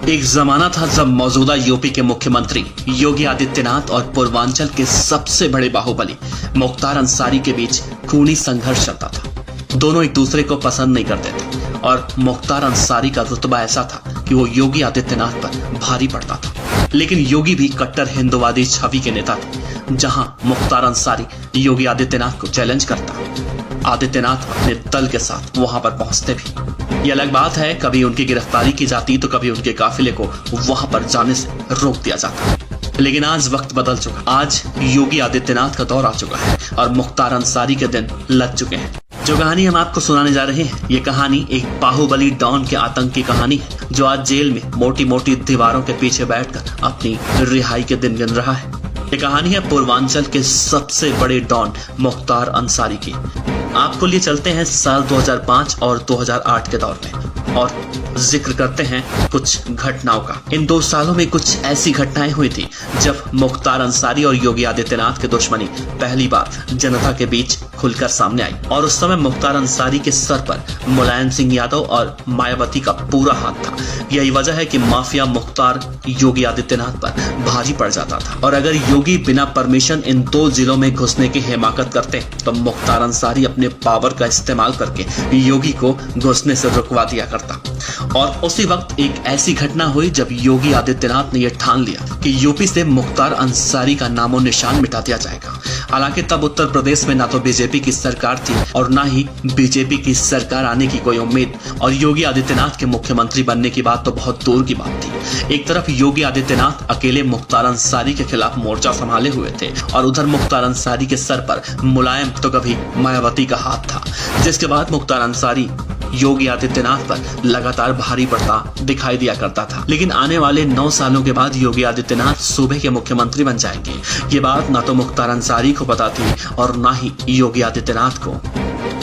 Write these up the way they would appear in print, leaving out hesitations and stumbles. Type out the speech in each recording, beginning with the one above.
एक जमाना था जब मौजूदा यूपी के मुख्यमंत्री योगी आदित्यनाथ और पूर्वांचल के सबसे बड़े बाहुबली मुख्तार अंसारी के बीच खूनी संघर्ष चलता था। दोनों एक दूसरे को पसंद नहीं करते थे और मुख्तार अंसारी का रुतबा ऐसा था कि वो योगी आदित्यनाथ पर भारी पड़ता था। लेकिन योगी भी कट्टर हिंदुवादी छवि के नेता थे। जहां मुख्तार अंसारी योगी आदित्यनाथ को चैलेंज करता, आदित्यनाथ अपने दल के साथ वहां पर पहुंचते भी। ये अलग बात है, कभी उनकी गिरफ्तारी की जाती तो कभी उनके काफिले को वहां पर जाने से रोक दिया जाता। लेकिन आज वक्त बदल चुका। आज योगी आदित्यनाथ का दौर आ चुका है और मुख्तार अंसारी के दिन लग चुके हैं। जो कहानी हम आपको सुनाने जा रहे हैं, ये कहानी एक बाहुबली डॉन के आतंक की कहानी है, जो आज जेल में मोटी मोटी दीवारों के पीछे बैठकर अपनी रिहाई के दिन गिन रहा है। ये कहानी है पूर्वांचल के सबसे बड़े डॉन मुख्तार अंसारी की। आपको लिए चलते हैं साल 2005 और 2008 के दौर में और जिक्र करते हैं कुछ घटनाओं का। इन 2 सालों में कुछ ऐसी घटनाएं हुई थी जब मुख्तार अंसारी और योगी आदित्यनाथ की दुश्मनी पहली बार जनता के बीच खुलकर सामने आई। और उस समय मुख्तार अंसारी के सर पर मुलायम सिंह यादव और मायावती का पूरा हाथ था। यही वजह है कि माफिया मुख्तार योगी आदित्यनाथ पर भारी पड़ जाता था। और अगर योगी बिना परमिशन इन 2 जिलों में घुसने की हिमाकत करते तो मुख्तार अंसारी अपने पावर का इस्तेमाल करके योगी को घुसने से रुकवा दिया करता। और उसी वक्त एक ऐसी घटना हुई जब योगी आदित्यनाथ ने यह ठान लिया कि यूपी से मुख्तार अंसारी का नामो निशान मिटा दिया जाएगा। हालांकि तब उत्तर प्रदेश में ना तो बीजेपी की सरकार थी और ना ही बीजेपी की सरकार आने की कोई उम्मीद, और योगी आदित्यनाथ के मुख्यमंत्री बनने की बात तो बहुत दूर की बात थी। एक तरफ योगी आदित्यनाथ अकेले मुख्तार अंसारी के खिलाफ मोर्चा संभाले हुए थे और उधर मुख्तार अंसारी के सर पर मुलायम तो कभी मायावती का हाथ था, जिसके बाद मुख्तार अंसारी योगी आदित्यनाथ पर लगातार भारी पड़ता दिखाई दिया करता था। लेकिन आने वाले 9 सालों के बाद योगी आदित्यनाथ सूबे के मुख्यमंत्री बन जाएंगे। ये बात ना तो मुख्तार अंसारी को पता थी और ना ही योगी आदित्यनाथ को।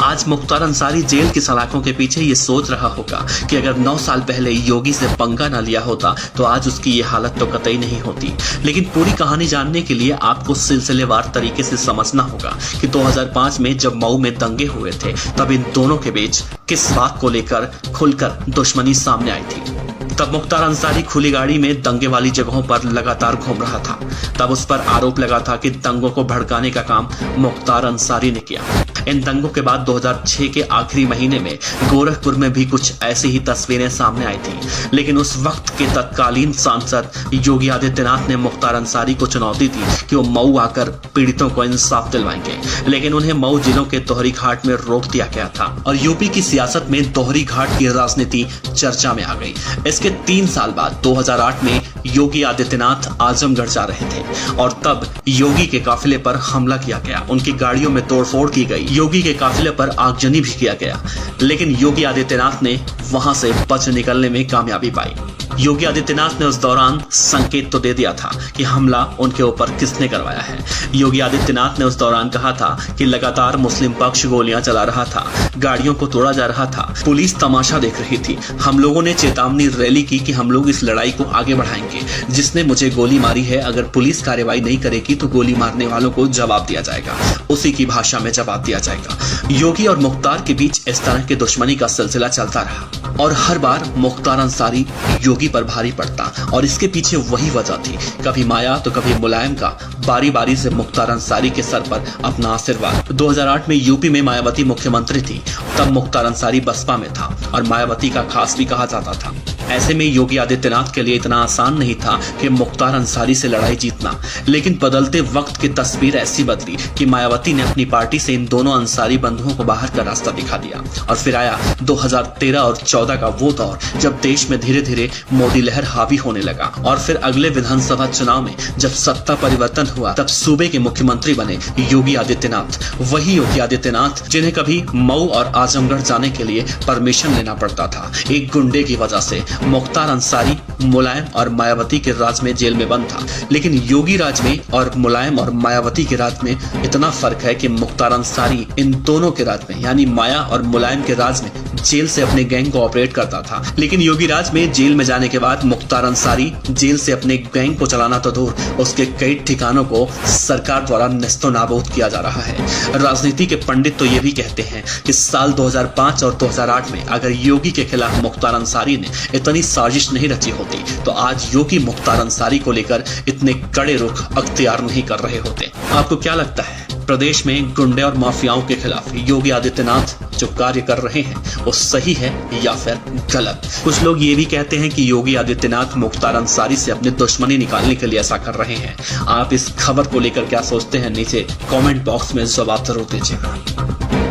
आज मुख्तार अंसारी जेल की सलाखों के पीछे ये सोच रहा होगा कि अगर 9 साल पहले योगी से पंगा ना लिया होता तो आज उसकी ये हालत तो कतई नहीं होती। लेकिन पूरी कहानी जानने के लिए आपको सिलसिलेवार तरीके से समझना होगा कि 2005 में जब मऊ में दंगे हुए थे तब इन दोनों के बीच किस बात को लेकर खुलकर दुश्मनी सामने आई थी। तब मुख्तार अंसारी खुली गाड़ी में दंगे वाली जगहों पर लगातार घूम रहा था। तब उस पर आरोप लगा था कि दंगों को भड़काने का काम मुख्तार अंसारी ने किया। इन दंगों के बाद 2006 के आखिरी महीने में गोरखपुर में भी कुछ ऐसी ही तस्वीरें सामने आई थी। लेकिन उस वक्त के तत्कालीन सांसद योगी आदित्यनाथ ने मुख्तार अंसारी को चुनौती दी कि वो मऊ आकर पीड़ितों को इंसाफ दिलवाएंगे। लेकिन उन्हें मऊ जिलों के दोहरी घाट में रोक दिया गया था और यूपी की सियासत में दोहरी घाट की राजनीति चर्चा में आ गई। इसके 3 साल बाद 2008 में योगी आदित्यनाथ आजमगढ़ जा रहे थे और तब योगी के काफिले पर हमला किया गया। उनकी गाड़ियों में तोड़फोड़ की गई। योगी के काफिले पर आगजनी भी किया गया। लेकिन योगी आदित्यनाथ ने वहां से बच निकलने में कामयाबी पाई। योगी आदित्यनाथ ने उस दौरान संकेत तो दे दिया था कि हमला उनके ऊपर किसने करवाया है। योगी आदित्यनाथ ने उस दौरान कहा था कि लगातार मुस्लिम पक्ष गोलियां चला रहा था, गाड़ियों को तोड़ा जा रहा था, पुलिस तमाशा देख रही थी। हम लोगों ने चेतावनी रैली की कि हम लोग इस लड़ाई को आगे बढ़ाएंगे। जिसने मुझे गोली मारी है, अगर पुलिस कार्रवाई नहीं करेगी तो गोली मारने वालों को जवाब दिया जाएगा, उसी की भाषा में जवाब दिया जाएगा। योगी और मुख्तार के बीच इस तरह की दुश्मनी का सिलसिला चलता रहा और हर बार मुख्तार अंसारी योगी पर भारी पड़ता और इसके पीछे वही वजह थी, कभी माया तो कभी मुलायम का बारी बारी से मुख्तार अंसारी के सर पर अपना आशीर्वाद। 2008 में यूपी में मायावती मुख्यमंत्री थी, तब मुख्तार अंसारी बसपा में था और मायावती का खास भी कहा जाता था। ऐसे में योगी आदित्यनाथ के लिए इतना आसान नहीं था कि मुख्तार अंसारी से लड़ाई जीतना। लेकिन बदलते वक्त की तस्वीर ऐसी बदली कि मायावती ने अपनी पार्टी से इन दोनों अंसारी बंधुओं को बाहर का रास्ता दिखा दिया और फिर आया 2013 और 14 का वो दौर जब देश में धीरे धीरे मोदी लहर हावी होने लगा। और फिर अगले विधानसभा चुनाव में जब सत्ता परिवर्तन हुआ तब सूबे के मुख्यमंत्री बने योगी आदित्यनाथ। वही योगी आदित्यनाथ जिन्हें कभी मऊ और आजमगढ़ जाने के लिए परमिशन लेना पड़ता था एक गुंडे की वजह से। मुख्तार अंसारी मुलायम और मायावती के राज में जेल में बंद था, लेकिन योगी राज में और मुलायम और मायावती के राज में इतना फर्क है कि मुख्तार अंसारी इन दोनों के राज में यानी माया और मुलायम के राज में जेल से अपने गैंग को ऑपरेट करता था, लेकिन योगी राज में जेल में जाने के बाद मुख्तार अंसारी जेल से अपने गैंग को चलाना तो दूर, उसके कई ठिकानों को सरकार द्वारा नेस्तनाबूद किया जा रहा है। राजनीति के पंडित तो ये भी कहते हैं कि साल 2005 और 2008 में अगर योगी के खिलाफ मुख्तार अंसारी ने इतनी साजिश नहीं रची होती तो आज योगी मुख्तार अंसारी को लेकर इतने कड़े रुख अख्तियार नहीं कर रहे होते। आपको क्या लगता है, प्रदेश में गुंडे और माफियाओं के खिलाफ योगी आदित्यनाथ जो कार्य कर रहे हैं वो सही है या फिर गलत? कुछ लोग ये भी कहते हैं कि योगी आदित्यनाथ मुख्तार अंसारी से अपनी दुश्मनी निकालने के लिए ऐसा कर रहे हैं। आप इस खबर को लेकर क्या सोचते हैं, नीचे कमेंट बॉक्स में जवाब जरूर दीजिएगा।